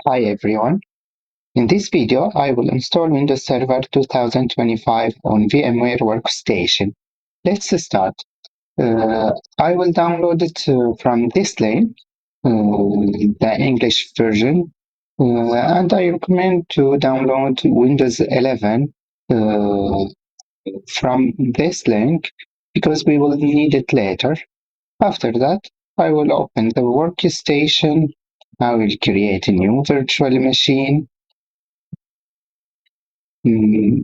Hi everyone. In this video, I will install Windows Server 2025 on VMware Workstation. Let's start. I will download it from this link, the English version, and I recommend to download Windows 11 from this link because we will need it later. After that, I will open the workstation. I will create a new virtual machine. Let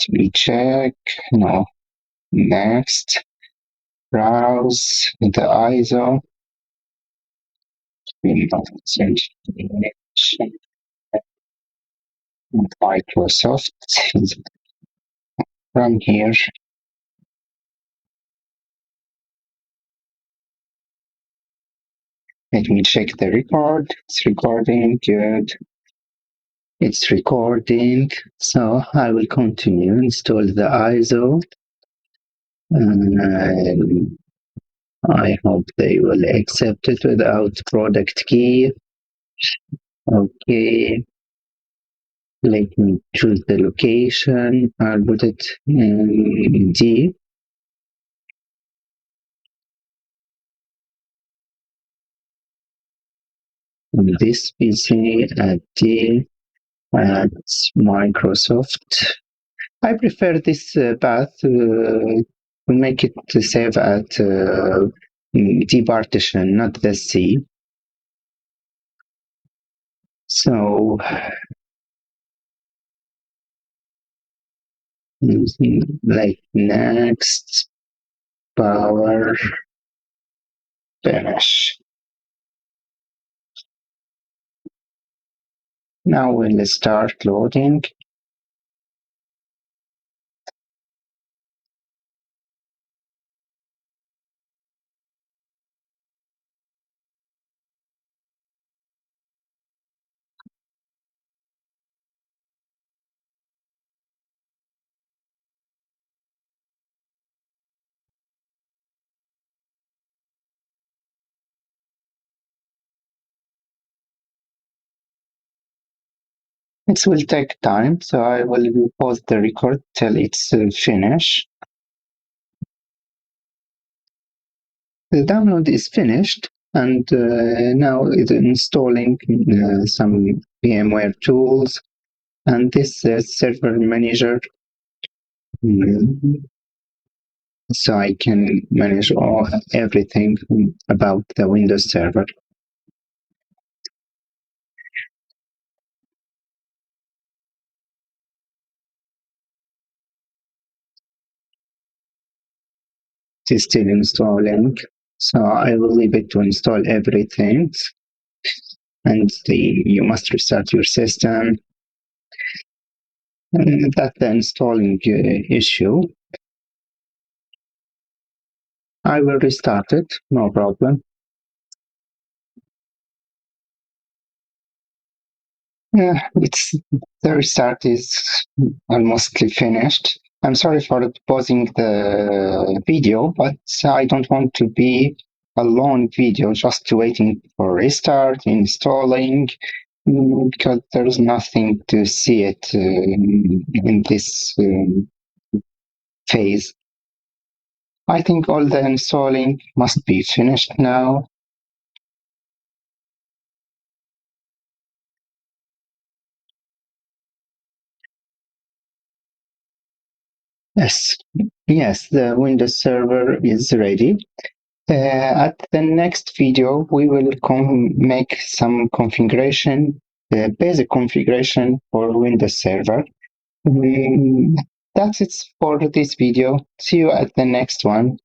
me check. No. Next. Browse the ISO. Microsoft. From here. Let me check the record. It's recording. Good. It's recording. So I will continue. Install the ISO. And I hope they will accept it without product key. Okay. Let me choose the location. I'll put it in D. On this PC at D at Microsoft. I prefer this path to make it to save at D partition, not the C. So like next power finish. Now we'll start loading. It will take time, so I will pause the record till it's finished. The download is finished, and now it's installing some VMware tools and this server manager, so I can manage everything about the Windows Server. It is still installing, so I will leave it to install everything. And you must restart your system. And that's the installing issue. I will restart it, no problem. Yeah, the restart is almost finished. I'm sorry for pausing the video, but I don't want to be a long video just waiting for restart, installing, because there's nothing to see it in this phase. I think all the installing must be finished now. Yes, the Windows Server is ready. At the next video, we will make some configuration, the basic configuration for Windows Server. That's it for this video. See you at the next one.